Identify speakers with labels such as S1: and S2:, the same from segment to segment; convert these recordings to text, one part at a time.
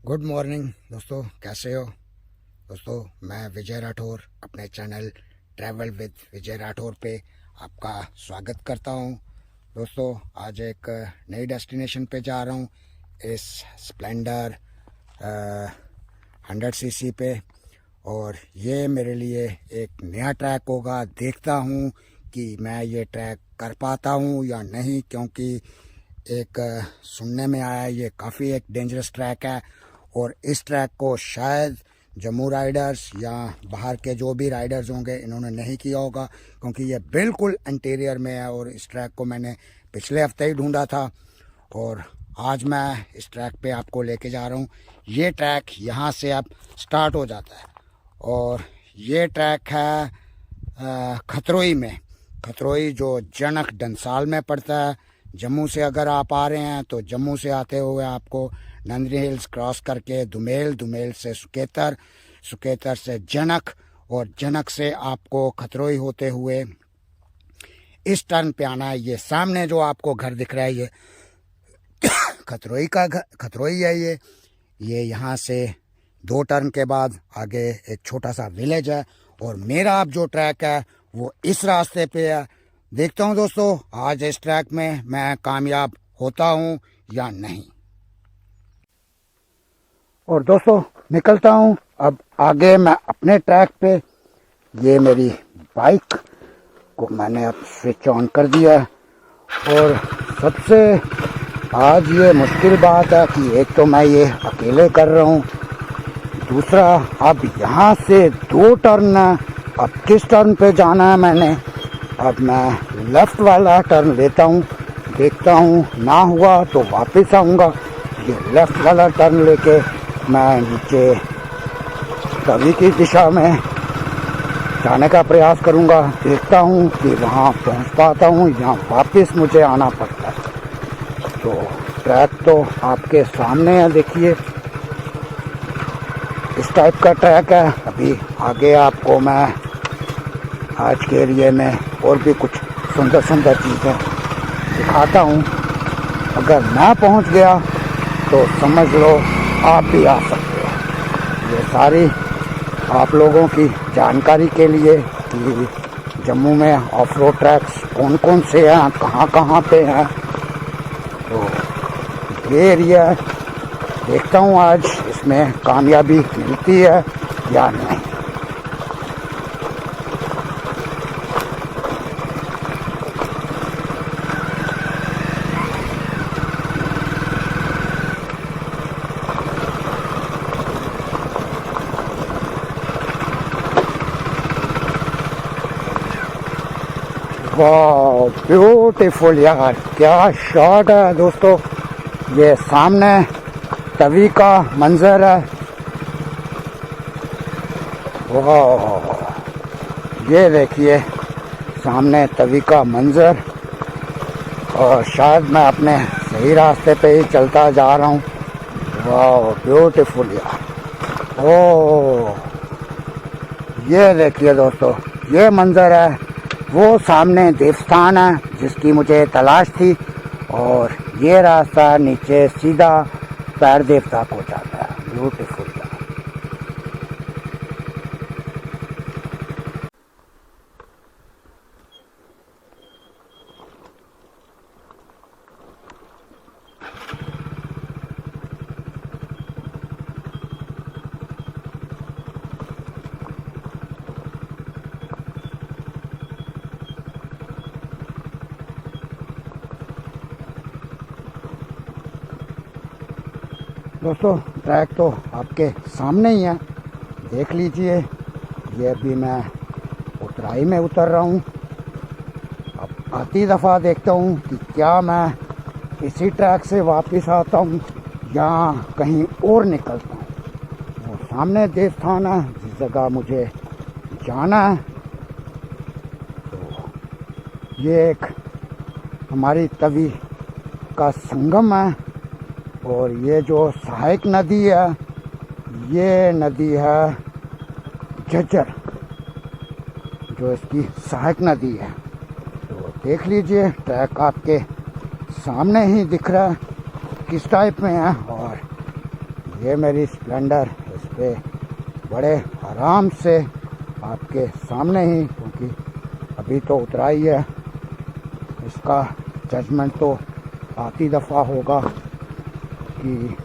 S1: Good morning दोस्तों, कैसे हो दोस्तों। मैं विजय राठौर अपने चैनल ट्रैवल विद विजय राठौर पे आपका स्वागत करता हूं। दोस्तों आज एक नई डेस्टिनेशन पे जा रहा हूं, इस स्प्लेंडर 100cc पे। और ये मेरे लिए एक नया ट्रैक होगा। देखता हूं कि मैं ये ट्रैक कर पाता हूं या नहीं, क्योंकि एक सुनने में आया ये काफ़ी एक डेंजरस ट्रैक है। और इस ट्रैक को शायद जम्मू राइडर्स या बाहर के जो भी राइडर्स होंगे इन्होंने नहीं किया होगा, क्योंकि ये बिल्कुल इंटीरियर में है। और इस ट्रैक को मैंने पिछले हफ्ते ही ढूंढा था और आज मैं इस ट्रैक पे आपको लेके जा रहा हूँ। ये ट्रैक यहाँ से अब स्टार्ट हो जाता है और ये ट्रैक है खतरोई में। खतरोई जो जनक डंसाल में पड़ता है। जम्मू से अगर आप आ रहे हैं तो जम्मू से आते हुए आपको नंदनी हिल्स क्रॉस करके दुमेल, दुमेल से सुकेतर, सुकेतर से जनक और जनक से आपको खतरोई होते हुए इस टर्न पे आना है। ये सामने जो आपको घर दिख रहा है ये खतरोई का घर, खतरोई है ये यहाँ से 2 टर्न के बाद आगे एक छोटा सा विलेज है। और मेरा अब जो ट्रैक है वो इस रास्ते पे है। देखता हूँ दोस्तों आज इस ट्रैक में मैं कामयाब होता हूँ या नहीं। और दोस्तों निकलता हूँ अब आगे मैं अपने ट्रैक पे। ये मेरी बाइक को मैंने अब स्विच ऑन कर दिया है। और सबसे आज ये मुश्किल बात है कि एक तो मैं ये अकेले कर रहा हूँ, दूसरा अब यहाँ से 2 टर्न है। अब किस टर्न पे जाना है मैंने। अब मैं लेफ़्ट वाला टर्न लेता हूँ, देखता हूँ ना हुआ तो वापस आऊँगा। ये लेफ़्ट वाला टर्न लेके मैं नीचे तवी की दिशा में जाने का प्रयास करूँगा। देखता हूँ कि वहाँ पहुँच पाता हूँ या वापस मुझे आना पड़ता है। तो ट्रैक तो आपके सामने है, देखिए इस टाइप का ट्रैक है। अभी आगे आपको मैं आज के एरिए में और भी कुछ सुंदर सुंदर चीज़ें दिखाता हूँ। अगर मैं पहुँच गया तो समझ लो आप भी आ सकते हो। ये सारी आप लोगों की जानकारी के लिए कि जम्मू में ऑफ रोड ट्रैक्स कौन कौन से हैं, कहाँ कहाँ पे हैं। तो ये एरिया देखता हूँ आज इसमें कामयाबी मिलती है या नहीं। वाह ब्यूटीफुल यार, क्या शॉट है दोस्तों। ये सामने तवी का मंजर है। वाह ये देखिए सामने तवी का मंजर। और शायद मैं अपने सही रास्ते पे ही चलता जा रहा हूँ। वाह ब्यूटीफुल यार। ओह ये देखिए दोस्तों, ये मंजर है। वो सामने देवस्थान है जिसकी मुझे तलाश थी। और ये रास्ता नीचे सीधा पैर देवता को जाता है। ब्यूटीफुल। दोस्तों ट्रैक तो आपके सामने ही है, देख लीजिए। ये अभी मैं उतराई में उतर रहा हूँ। अब आती दफ़ा देखता हूँ कि क्या मैं इसी ट्रैक से वापस आता हूँ या कहीं और निकलता हूँ। वो सामने देवस्थान है जिस जगह मुझे जाना है। तो ये एक हमारी तवी का संगम है। और ये जो सहायक नदी है ये नदी है झज्जर, जो इसकी सहायक नदी है। तो देख लीजिए ट्रैक आपके सामने ही दिख रहा है किस टाइप में है। और ये मेरी स्प्लेंडर इस पे बड़े आराम से आपके सामने ही, क्योंकि अभी तो उतरा ही है, इसका जजमेंट तो आती दफ़ा होगा कि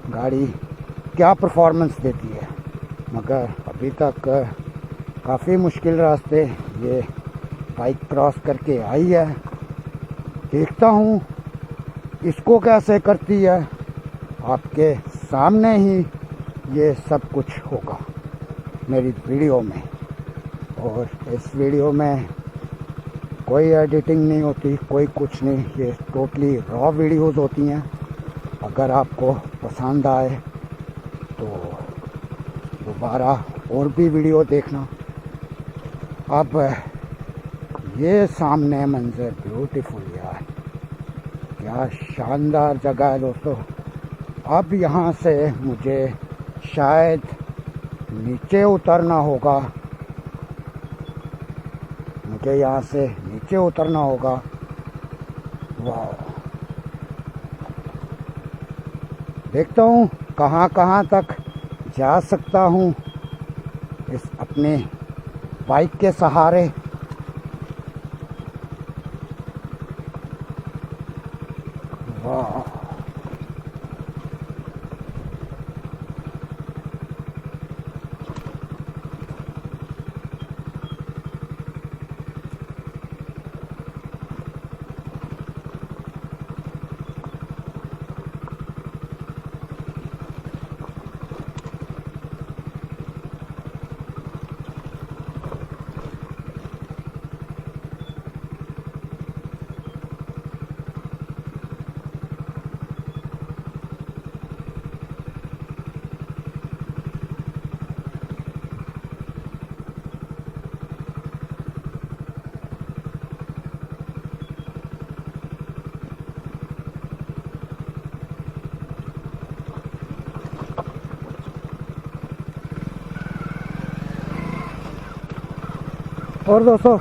S1: गाड़ी क्या परफॉर्मेंस देती है। मगर अभी तक काफ़ी मुश्किल रास्ते ये बाइक क्रॉस करके आई है। देखता हूँ इसको कैसे करती है। आपके सामने ही ये सब कुछ होगा मेरी वीडियो में, और इस वीडियो में कोई एडिटिंग नहीं होती, कोई कुछ नहीं, ये टोटली रॉ वीडियोस होती हैं। अगर आपको पसंद आए तो दोबारा और भी वीडियो देखना। अब ये सामने मंजर ब्यूटीफुल यार, क्या शानदार जगह है दोस्तों। अब यहाँ से मुझे शायद नीचे उतरना होगा, मुझे यहाँ से नीचे उतरना होगा। वाह, देखता हूँ कहाँ कहाँ तक जा सकता हूँ इस अपने बाइक के सहारे। वाह, और दोस्तों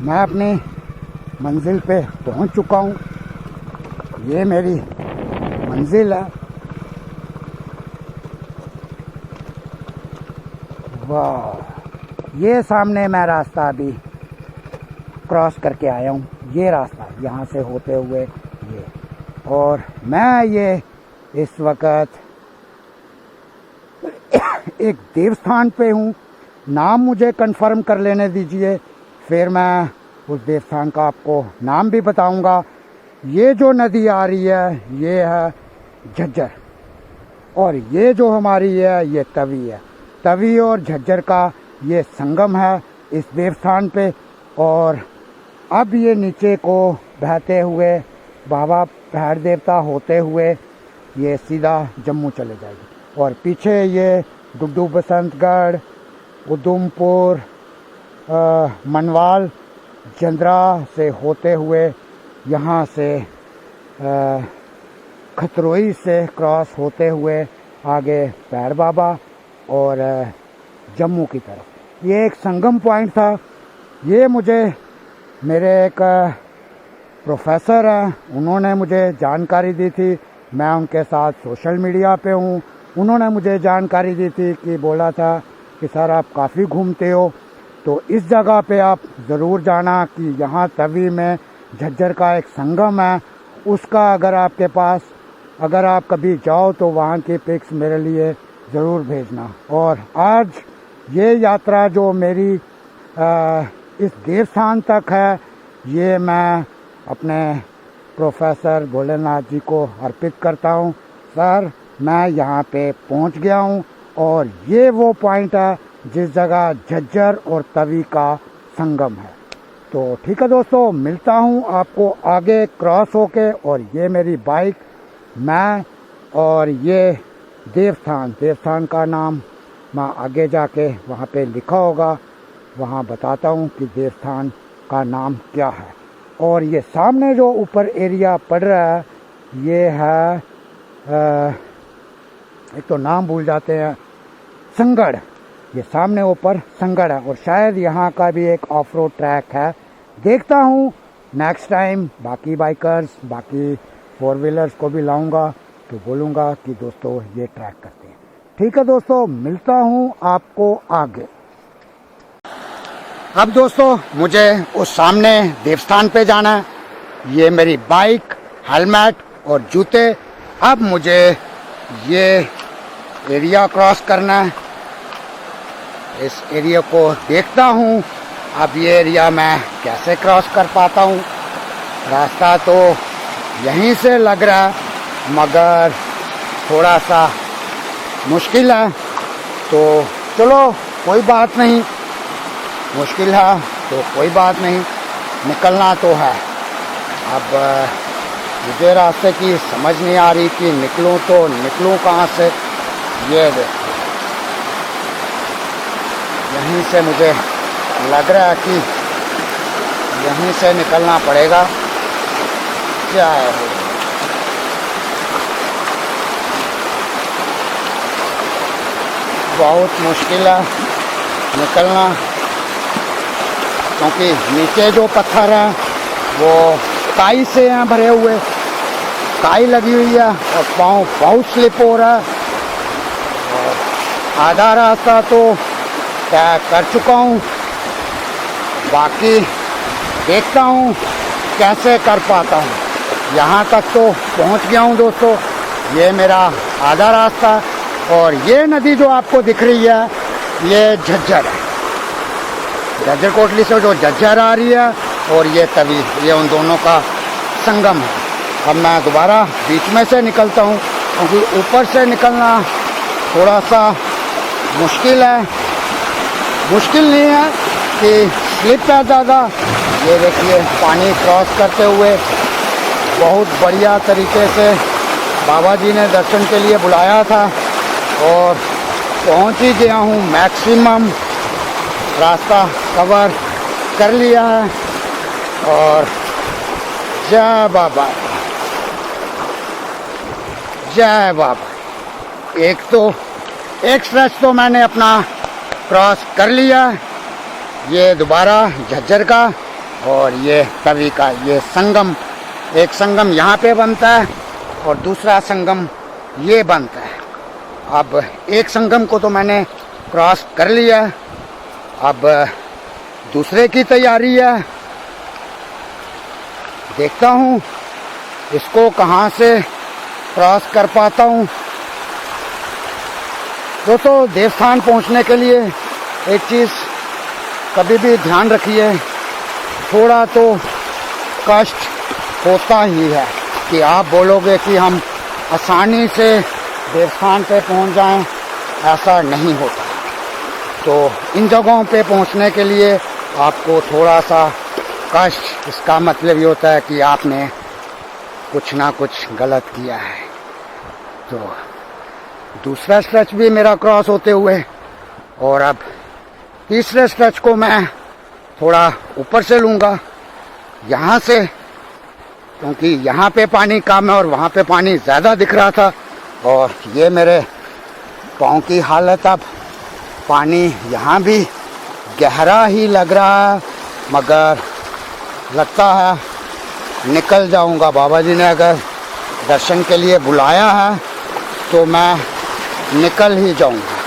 S1: मैं अपनी मंजिल पे पहुंच चुका हूं। ये मेरी मंजिल है। वाह, ये सामने मैं रास्ता अभी क्रॉस करके आया हूँ। ये रास्ता यहाँ से होते हुए ये, और मैं ये इस वक्त एक देवस्थान पे हूँ। नाम मुझे कंफर्म कर लेने दीजिए, फिर मैं उस देवस्थान का आपको नाम भी बताऊंगा। ये जो नदी आ रही है ये है झज्जर, और ये जो हमारी है ये तवी है। तवी और झज्जर का ये संगम है इस देवस्थान पे। और अब ये नीचे को बहते हुए बाबा भैर देवता होते हुए ये सीधा जम्मू चले जाएगी। और पीछे ये डुड्डू बसंतगढ़, उधमपुर, मनवाल, जंद्रा से होते हुए यहाँ से खतरोई से क्रॉस होते हुए आगे भैर बाबा और जम्मू की तरफ। ये एक संगम पॉइंट था। ये मुझे मेरे एक प्रोफेसर हैं, उन्होंने मुझे जानकारी दी थी। मैं उनके साथ सोशल मीडिया पे हूँ। उन्होंने मुझे जानकारी दी थी कि बोला था कि सर आप काफ़ी घूमते हो, तो इस जगह पे आप ज़रूर जाना कि यहाँ तवी में झज्जर का एक संगम है। उसका अगर आप कभी जाओ तो वहाँ की पिक्स मेरे लिए ज़रूर भेजना। और आज ये यात्रा जो मेरी इस देवस्थान तक है, ये मैं अपने प्रोफेसर भोलेनाथ जी को अर्पित करता हूँ। सर मैं यहाँ पे पहुँच गया हूँ, और ये वो पॉइंट है जिस जगह झज्जर और तवी का संगम है। तो ठीक है दोस्तों, मिलता हूँ आपको आगे क्रॉस होके। और ये मेरी बाइक, मैं और ये देवस्थान का नाम मैं आगे जाके वहाँ पे लिखा होगा, वहाँ बताता हूँ कि देवस्थान का नाम क्या है। और ये सामने जो ऊपर एरिया पड़ रहा है ये है एक तो नाम भूल जाते हैं, संगड़। ये सामने ऊपर संगड़ है, और शायद यहाँ का भी एक ऑफ रोड ट्रैक है। देखता हूँ नेक्स्ट टाइम बाकी बाइकर्स, बाकी फोर व्हीलर्स को भी लाऊंगा तो बोलूँगा कि दोस्तों ये ट्रैक करते हैं। ठीक है दोस्तों, मिलता हूँ आपको आगे। अब दोस्तों मुझे उस सामने देवस्थान पे जाना है। ये मेरी बाइक, हेलमेट और जूते। अब मुझे ये एरिया क्रॉस करना है। इस एरिया को देखता हूँ अब ये एरिया मैं कैसे क्रॉस कर पाता हूँ। रास्ता तो यहीं से लग रहा है मगर थोड़ा सा मुश्किल है। तो चलो कोई बात नहीं, मुश्किल है तो कोई बात नहीं, निकलना तो है। अब मुझे रास्ते की समझ नहीं आ रही कि निकलूं तो निकलूं कहाँ से। ये यहीं से मुझे लग रहा है कि यहीं से निकलना पड़ेगा। क्या है बहुत मुश्किल है निकलना, क्योंकि नीचे जो पत्थर है वो काई से हैं भरे हुए, काई लगी हुई है और पाँव बहुत स्लिप हो रहा है। और आधा रास्ता तो तय कर चुका हूँ, बाकी देखता हूँ कैसे कर पाता हूँ। यहाँ तक तो पहुँच गया हूँ दोस्तों। ये मेरा आधा रास्ता और ये नदी जो आपको दिख रही है ये झज्जर है। झज्जर कोटली से जो झज्जर आ रही है और ये तवी, ये उन दोनों का संगम है। अब मैं दोबारा बीच में से निकलता हूँ, क्योंकि ऊपर से निकलना थोड़ा सा मुश्किल है। मुश्किल नहीं है कि स्लिप है ज़्यादा। ये देखिए पानी क्रॉस करते हुए बहुत बढ़िया तरीके से बाबा जी ने दर्शन के लिए बुलाया था और पहुंच ही गया हूँ। मैक्सिमम रास्ता कवर कर लिया है और जय बाबा, जय बाबा। एक स्ट्रेच तो मैंने अपना क्रॉस कर लिया। ये दोबारा झज्जर का और ये तवी का ये संगम, एक संगम यहाँ पे बनता है और दूसरा संगम ये बनता है। अब एक संगम को तो मैंने क्रॉस कर लिया, अब दूसरे की तैयारी है। देखता हूँ इसको कहाँ से क्रॉस कर पाता हूँ। दोस्तों देवस्थान पहुँचने के लिए एक चीज़ कभी भी ध्यान रखिए, थोड़ा तो कष्ट होता ही है। कि आप बोलोगे कि हम आसानी से देवस्थान पे पहुंच जाएं, ऐसा नहीं होता। तो इन जगहों पे पहुंचने के लिए आपको थोड़ा सा कष्ट, इसका मतलब ये होता है कि आपने कुछ ना कुछ गलत किया है। तो दूसरा स्ट्रेच भी मेरा क्रॉस होते हुए और अब तीसरे स्ट्रेच को मैं थोड़ा ऊपर से लूँगा यहाँ से, क्योंकि यहाँ पे पानी कम है और वहाँ पे पानी ज़्यादा दिख रहा था। और ये मेरे पाँव की हालत, अब पानी यहाँ भी गहरा ही लग रहा है मगर लगता है निकल जाऊँगा। बाबा जी ने अगर दर्शन के लिए बुलाया है तो मैं निकल ही जाऊँगा।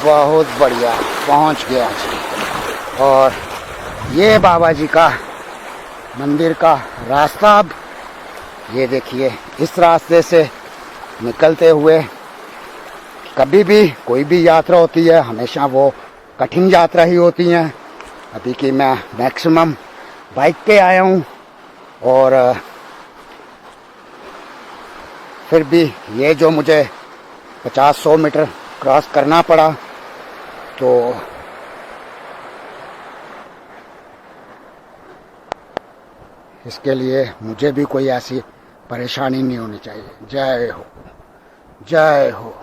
S1: बहुत बढ़िया, पहुँच गया जी। और ये बाबा जी का मंदिर का रास्ता, अब ये देखिए इस रास्ते से निकलते हुए, कभी भी कोई भी यात्रा होती है हमेशा वो कठिन यात्रा ही होती है। अभी कि मैं मैक्सिमम बाइक पे आया हूँ और फिर भी ये जो मुझे 50-100 मीटर क्रॉस करना पड़ा, तो इसके लिए मुझे भी कोई ऐसी परेशानी नहीं होनी चाहिए। जय हो, जय हो,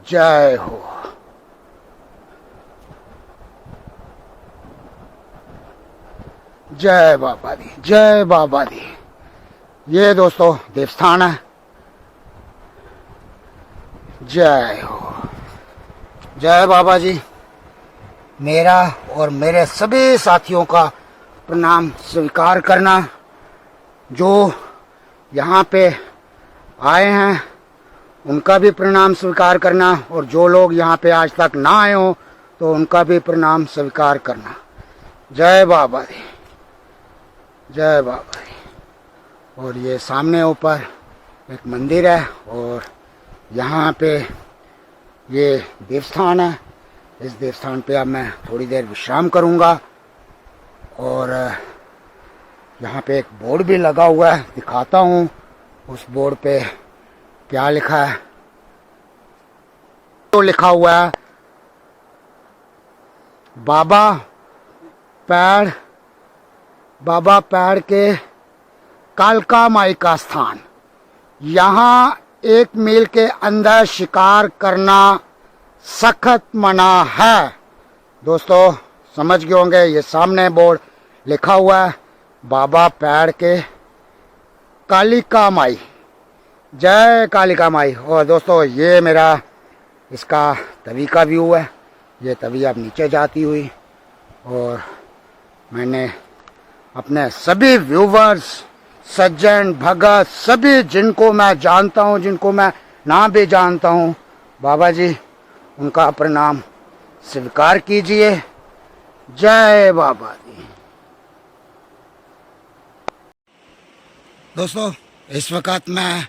S1: जय हो। जय बाबा दी, जय बाबा दी। ये दोस्तों देवस्थान है। जय हो, जय बाबा जी। मेरा और मेरे सभी साथियों का प्रणाम स्वीकार करना, जो यहाँ पे आए हैं उनका भी प्रणाम स्वीकार करना, और जो लोग यहाँ पे आज तक ना आए हों तो उनका भी प्रणाम स्वीकार करना। जय बाबा दी, जय बाबा दी। और ये सामने ऊपर एक मंदिर है और यहाँ पे ये देवस्थान है। इस देवस्थान पे अब मैं थोड़ी देर विश्राम करूँगा। और यहाँ पे एक बोर्ड भी लगा हुआ है, दिखाता हूँ उस बोर्ड पे क्या लिखा है। तो लिखा हुआ है बाबा पैड़ के कालका माई का स्थान। यहाँ 1 मील के अंदर शिकार करना सख्त मना है। दोस्तों समझ गए होंगे, ये सामने बोर्ड लिखा हुआ है बाबा पैड़ के कालिका माई, जय कालिका माई। और दोस्तों ये मेरा इसका तवी का व्यू है। ये तवी अब नीचे जाती हुई, और मैंने अपने सभी व्यूवर्स, सज्जन, भगत, सभी जिनको मैं जानता हूँ, जिनको मैं ना भी जानता हूँ, बाबा जी उनका प्रणाम स्वीकार कीजिए। जय बाबा दी। दोस्तों इस वक्त मैं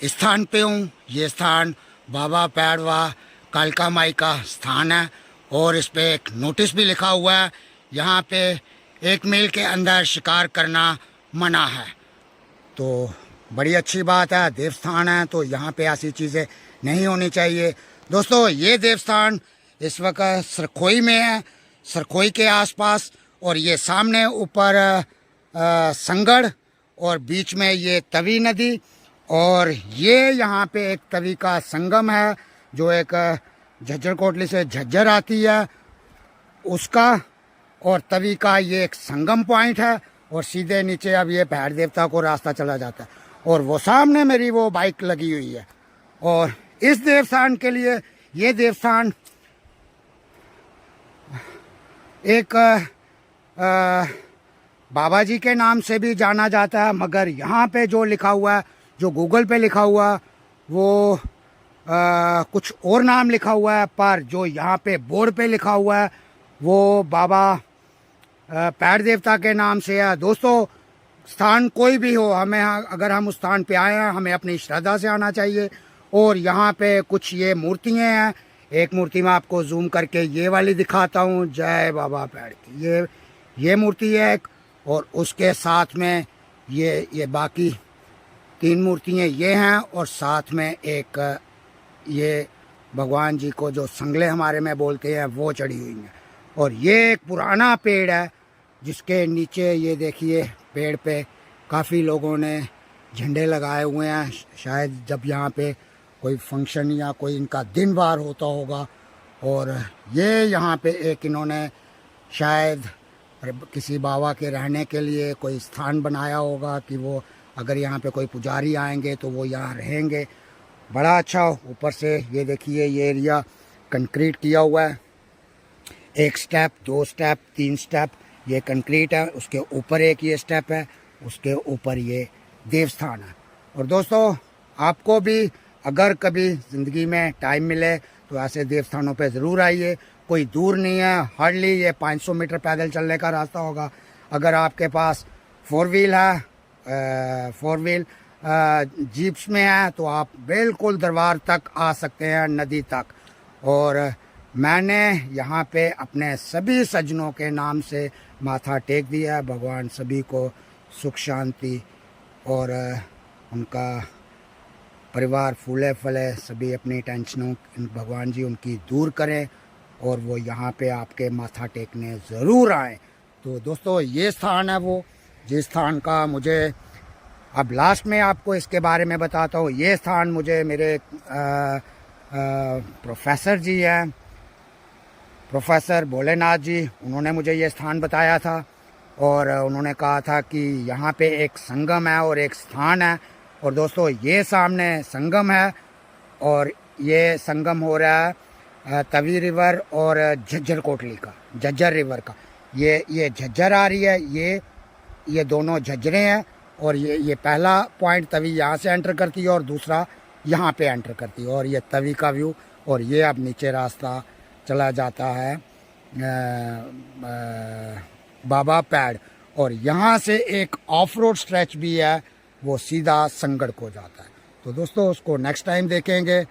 S1: स्थान पे हूँ। ये स्थान बाबा पैड़वा कालका माई का स्थान है, और इस पे एक नोटिस भी लिखा हुआ है, यहाँ पे 1 मील के अंदर शिकार करना मना है। तो बड़ी अच्छी बात है, देवस्थान है तो यहाँ पे ऐसी चीज़ें नहीं होनी चाहिए। दोस्तों ये देवस्थान इस वक्त सरखोई में है, सरखोई के आसपास, और ये सामने ऊपर संगड़, और बीच में ये तवी नदी, और ये यहाँ पे एक तवी का संगम है जो एक झज्जर कोटली से झज्जर आती है उसका, और तवी का ये एक संगम पॉइंट है, और सीधे नीचे अब ये भैर देवता को रास्ता चला जाता है। और वो सामने मेरी वो बाइक लगी हुई है। और इस देवस्थान के लिए, ये देवस्थान एक बाबा जी के नाम से भी जाना जाता है, मगर यहाँ पे जो लिखा हुआ है, जो गूगल पे लिखा हुआ वो कुछ और नाम लिखा हुआ है, पर जो यहाँ पे बोर्ड पे लिखा हुआ है वो बाबा पैड़ देवता के नाम से है। दोस्तों स्थान कोई भी हो, हमें अगर हम उस स्थान पे आए हैं, हमें अपनी श्रद्धा से आना चाहिए। और यहाँ पे कुछ ये मूर्तियाँ हैं, एक मूर्ति मैं आपको जूम करके ये वाली दिखाता हूँ, जय बाबा पैड़ की। ये मूर्ति है एक, और उसके साथ में ये बाकी 3 मूर्तियाँ ये हैं, और साथ में एक ये भगवान जी को जो संगले हमारे में बोलते हैं वो चढ़ी हुई हैं। और ये एक पुराना पेड़ है जिसके नीचे ये देखिए पेड़ पे काफ़ी लोगों ने झंडे लगाए हुए हैं, शायद जब यहाँ पे कोई फंक्शन या कोई इनका दिन वार होता होगा। और ये यहाँ पे एक इन्होंने शायद किसी बाबा के रहने के लिए कोई स्थान बनाया होगा कि वो अगर यहाँ पे कोई पुजारी आएंगे तो वो यहाँ रहेंगे। बड़ा अच्छा, ऊपर से ये देखिए ये एरिया कंक्रीट किया हुआ है, 1 स्टेप, 2 स्टेप, 3 स्टेप ये कंक्रीट है, उसके ऊपर एक ये स्टेप है, उसके ऊपर ये देवस्थान है। और दोस्तों आपको भी अगर कभी ज़िंदगी में टाइम मिले तो ऐसे देवस्थानों पे ज़रूर आइए। कोई दूर नहीं है, हार्डली ये 500 मीटर पैदल चलने का रास्ता होगा। अगर आपके पास 4 व्हील है, 4 व्हील जीप्स में है तो आप बिल्कुल दरबार तक आ सकते हैं, नदी तक। और मैंने यहाँ पे अपने सभी सज्जनों के नाम से माथा टेक दिया। भगवान सभी को सुख शांति और उनका परिवार फूले फले, सभी अपनी टेंशनों भगवान जी उनकी दूर करें, और वो यहाँ पे आपके माथा टेकने ज़रूर आएँ। तो दोस्तों ये स्थान है वो, जिस स्थान का मुझे अब लास्ट में आपको इसके बारे में बताता हूँ। ये स्थान मुझे मेरे प्रोफेसर जी हैं, प्रोफेसर भोलेनाथ जी, उन्होंने मुझे ये स्थान बताया था। और उन्होंने कहा था कि यहाँ पे एक संगम है और एक स्थान है। और दोस्तों ये सामने संगम है, और ये संगम हो रहा है तवी रिवर और झज्जर कोटली का, झज्जर रिवर का। ये झज्जर आ रही है, ये दोनों झज्जरें हैं, और ये पहला पॉइंट तवी यहाँ से एंटर करती है और दूसरा यहाँ पे एंटर करती है। और ये तवी का व्यू, और ये अब नीचे रास्ता चला जाता है बाबा पैड, और यहाँ से एक ऑफ रोड स्ट्रेच भी है, वो सीधा संगड़ को जाता है। तो दोस्तों उसको नेक्स्ट टाइम देखेंगे।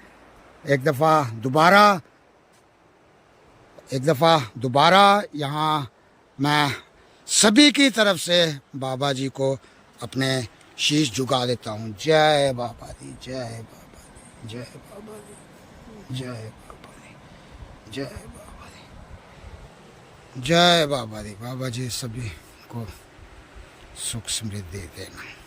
S1: एक दफ़ा दोबारा यहाँ मैं सभी की तरफ से बाबा जी को अपने शीश झुका देता हूँ। जय बाबा दी, जय बाबा दी, जय बाबा दी, जय बाबा दी, जय बाबा दी, जय बाबा दी। बाबा जी सभी को सुख समृद्धि देना।